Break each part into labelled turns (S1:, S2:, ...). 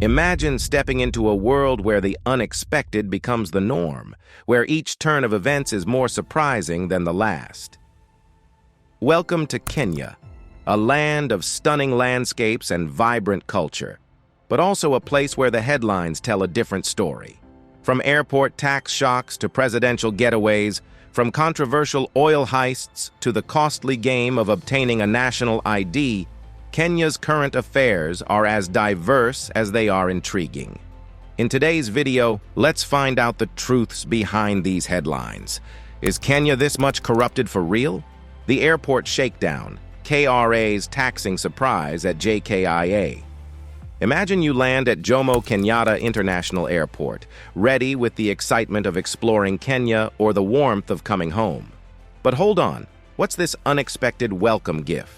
S1: Imagine stepping into a world where the unexpected becomes the norm, where each turn of events is more surprising than the last. Welcome to Kenya, a land of stunning landscapes and vibrant culture, but also a place where the headlines tell a different story. From airport tax shocks to presidential getaways, from controversial oil heists to the costly game of obtaining a national ID, Kenya's current affairs are as diverse as they are intriguing. In today's video, let's find out the truths behind these headlines. Is Kenya this much corrupted for real? The airport shakedown, KRA's taxing surprise at JKIA. Imagine you land at Jomo Kenyatta International Airport, ready with the excitement of exploring Kenya or the warmth of coming home. But hold on, what's this unexpected welcome gift?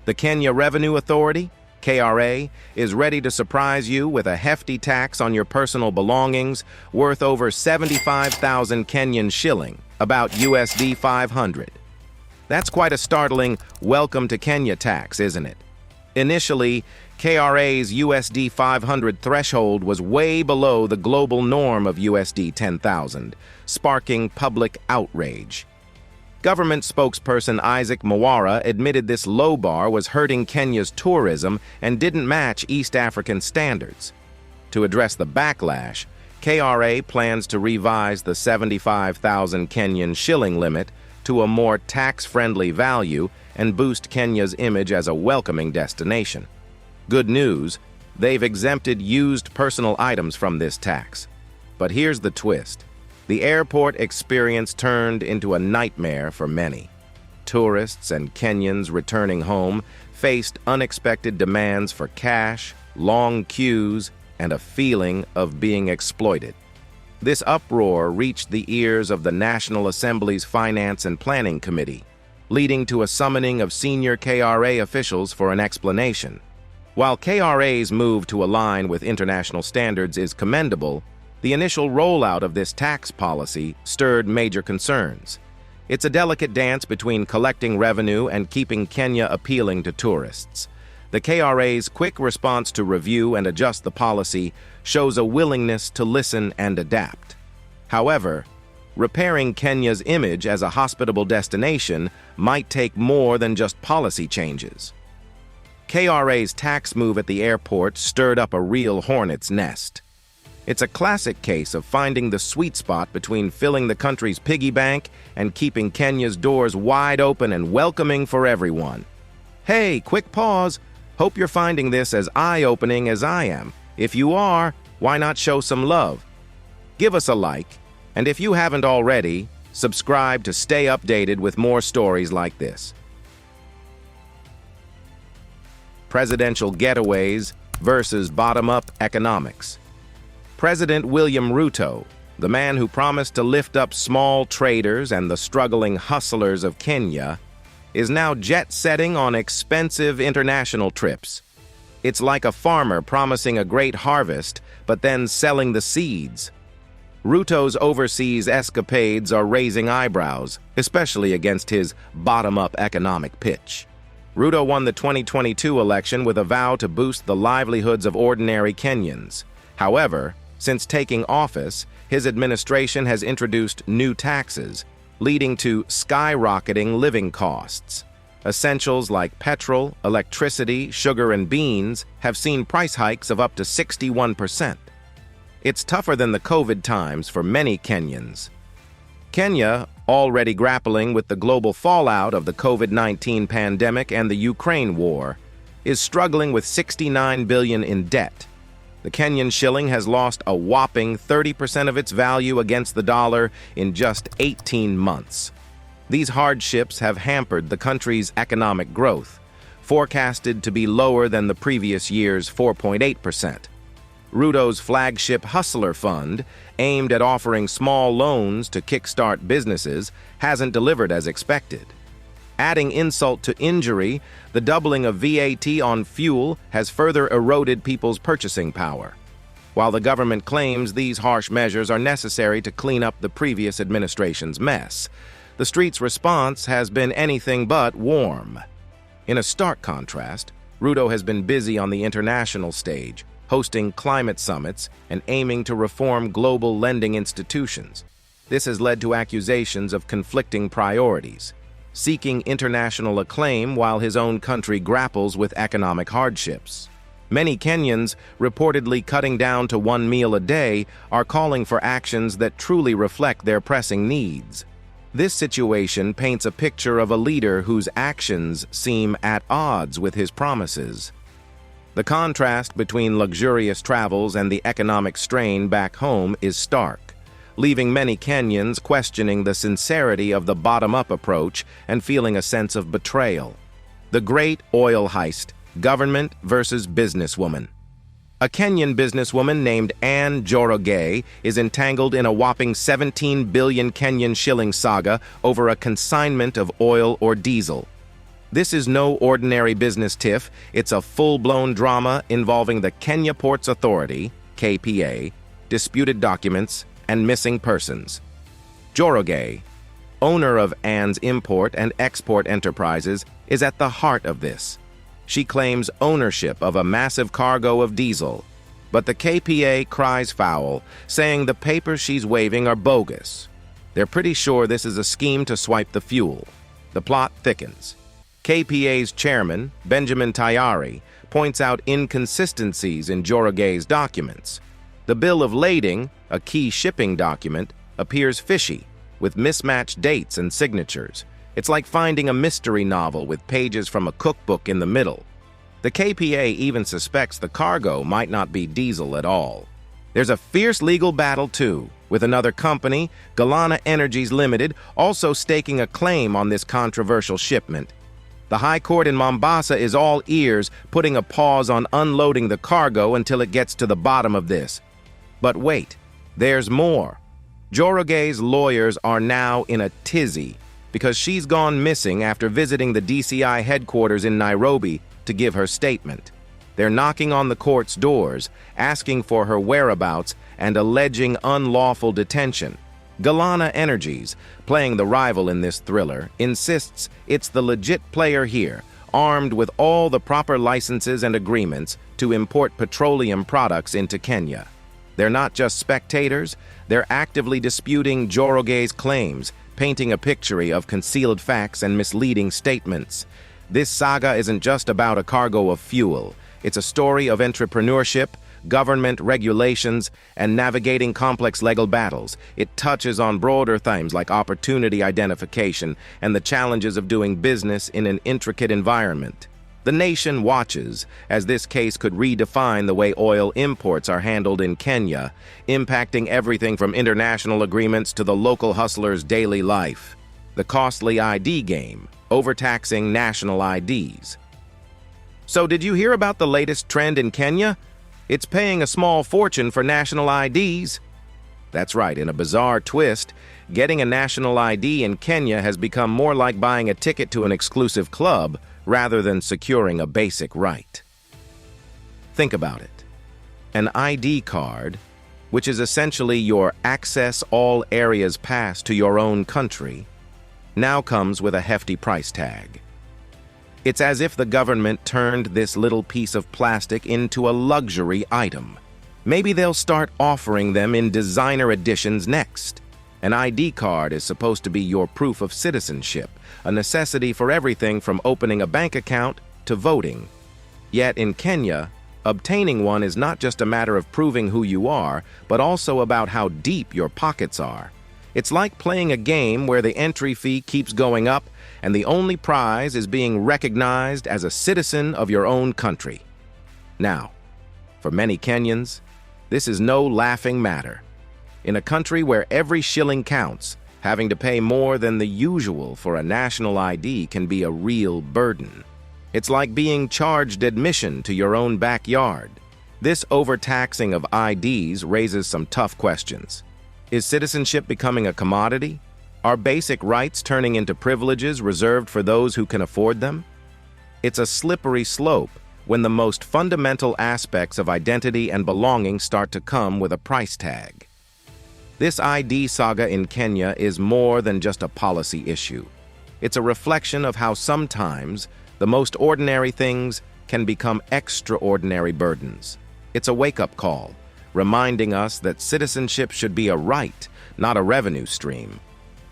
S1: The Kenya Revenue Authority, KRA, is ready to surprise you with a hefty tax on your personal belongings worth over 75,000 Kenyan shilling, about USD 500. That's quite a startling welcome to Kenya tax, isn't it? Initially, KRA's USD 500 threshold was way below the global norm of USD 10,000, sparking public outrage. Government spokesperson Isaac Mwara admitted this low bar was hurting Kenya's tourism and didn't match East African standards. To address the backlash, KRA plans to revise the 75,000 Kenyan shilling limit to a more tax-friendly value and boost Kenya's image as a welcoming destination. Good news, they've exempted used personal items from this tax. But here's the twist. The airport experience turned into a nightmare for many. Tourists and Kenyans returning home faced unexpected demands for cash, long queues, and a feeling of being exploited. This uproar reached the ears of the National Assembly's Finance and Planning Committee, leading to a summoning of senior KRA officials for an explanation. While KRA's move to align with international standards is commendable, the initial rollout of this tax policy stirred major concerns. It's a delicate dance between collecting revenue and keeping Kenya appealing to tourists. The KRA's quick response to review and adjust the policy shows a willingness to listen and adapt. However, repairing Kenya's image as a hospitable destination might take more than just policy changes. KRA's tax move at the airport stirred up a real hornet's nest. It's a classic case of finding the sweet spot between filling the country's piggy bank and keeping Kenya's doors wide open and welcoming for everyone. Hey, quick pause. Hope you're finding this as eye-opening as I am. If you are, why not show some love? Give us a like, and if you haven't already, subscribe to stay updated with more stories like this. Presidential getaways versus bottom-up economics. President William Ruto, the man who promised to lift up small traders and the struggling hustlers of Kenya, is now jet-setting on expensive international trips. It's like a farmer promising a great harvest, but then selling the seeds. Ruto's overseas escapades are raising eyebrows, especially against his bottom-up economic pitch. Ruto won the 2022 election with a vow to boost the livelihoods of ordinary Kenyans. However, since taking office, his administration has introduced new taxes, leading to skyrocketing living costs. Essentials like petrol, electricity, sugar, and beans have seen price hikes of up to 61%. It's tougher than the COVID times for many Kenyans. Kenya, already grappling with the global fallout of the COVID-19 pandemic and the Ukraine war, is struggling with $69 billion in debt. The Kenyan shilling has lost a whopping 30% of its value against the dollar in just 18 months. These hardships have hampered the country's economic growth, forecasted to be lower than the previous year's 4.8%. Ruto's flagship Hustler Fund, aimed at offering small loans to kickstart businesses, hasn't delivered as expected. Adding insult to injury, the doubling of VAT on fuel has further eroded people's purchasing power. While the government claims these harsh measures are necessary to clean up the previous administration's mess, the street's response has been anything but warm. In a stark contrast, Ruto has been busy on the international stage, hosting climate summits, and aiming to reform global lending institutions. This has led to accusations of conflicting priorities, seeking international acclaim while his own country grapples with economic hardships. Many Kenyans, reportedly cutting down to one meal a day, are calling for actions that truly reflect their pressing needs. This situation paints a picture of a leader whose actions seem at odds with his promises. The contrast between luxurious travels and the economic strain back home is stark, leaving many Kenyans questioning the sincerity of the bottom-up approach and feeling a sense of betrayal. The Great Oil Heist: Government versus Businesswoman. A Kenyan businesswoman named Anne Njoroge is entangled in a whopping 17 billion Kenyan shilling saga over a consignment of oil or diesel. This is no ordinary business tiff, it's a full-blown drama involving the Kenya Ports Authority, KPA, disputed documents, and missing persons. Njoroge, owner of Anne's import and export enterprises, is at the heart of this. She claims ownership of a massive cargo of diesel, but the KPA cries foul, saying the papers she's waving are bogus. They're pretty sure this is a scheme to swipe the fuel. The plot thickens. KPA's chairman, Benjamin Tayari, points out inconsistencies in Njoroge's documents. The bill of lading, a key shipping document, appears fishy, with mismatched dates and signatures. It's like finding a mystery novel with pages from a cookbook in the middle. The KPA even suspects the cargo might not be diesel at all. There's a fierce legal battle, too, with another company, Galana Energies Limited, also staking a claim on this controversial shipment. The High Court in Mombasa is all ears, putting a pause on unloading the cargo until it gets to the bottom of this. But wait, there's more. Njoroge's lawyers are now in a tizzy, because she's gone missing after visiting the DCI headquarters in Nairobi to give her statement. They're knocking on the court's doors, asking for her whereabouts and alleging unlawful detention. Galana Energies, playing the rival in this thriller, insists it's the legit player here, armed with all the proper licenses and agreements to import petroleum products into Kenya. They're not just spectators, they're actively disputing Njoroge's claims, painting a picture of concealed facts and misleading statements. This saga isn't just about a cargo of fuel. It's a story of entrepreneurship, government regulations, and navigating complex legal battles. It touches on broader themes like opportunity identification and the challenges of doing business in an intricate environment. The nation watches, as this case could redefine the way oil imports are handled in Kenya, impacting everything from international agreements to the local hustler's daily life. The costly ID game, overtaxing national IDs. So did you hear about the latest trend in Kenya? It's paying a small fortune for national IDs. That's right, in a bizarre twist, getting a national ID in Kenya has become more like buying a ticket to an exclusive club, rather than securing a basic right. Think about it. An ID card, which is essentially your access all areas pass to your own country, now comes with a hefty price tag. It's as if the government turned this little piece of plastic into a luxury item. Maybe they'll start offering them in designer editions next. An ID card is supposed to be your proof of citizenship, a necessity for everything from opening a bank account to voting. Yet in Kenya, obtaining one is not just a matter of proving who you are, but also about how deep your pockets are. It's like playing a game where the entry fee keeps going up, and the only prize is being recognized as a citizen of your own country. Now, for many Kenyans, this is no laughing matter. In a country where every shilling counts, having to pay more than the usual for a national ID can be a real burden. It's like being charged admission to your own backyard. This overtaxing of IDs raises some tough questions. Is citizenship becoming a commodity? Are basic rights turning into privileges reserved for those who can afford them? It's a slippery slope when the most fundamental aspects of identity and belonging start to come with a price tag. This ID saga in Kenya is more than just a policy issue. It's a reflection of how sometimes the most ordinary things can become extraordinary burdens. It's a wake-up call, reminding us that citizenship should be a right, not a revenue stream.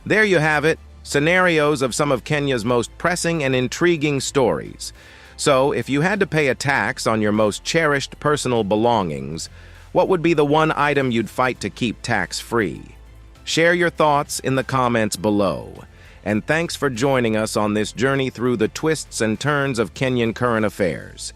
S1: There you have it, scenarios of some of Kenya's most pressing and intriguing stories. So, if you had to pay a tax on your most cherished personal belongings, what would be the one item you'd fight to keep tax-free? Share your thoughts in the comments below. And thanks for joining us on this journey through the twists and turns of Kenyan current affairs.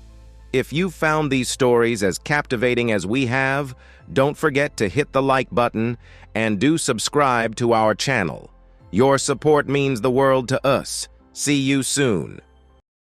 S1: If you found these stories as captivating as we have, don't forget to hit the like button and do subscribe to our channel. Your support means the world to us. See you soon.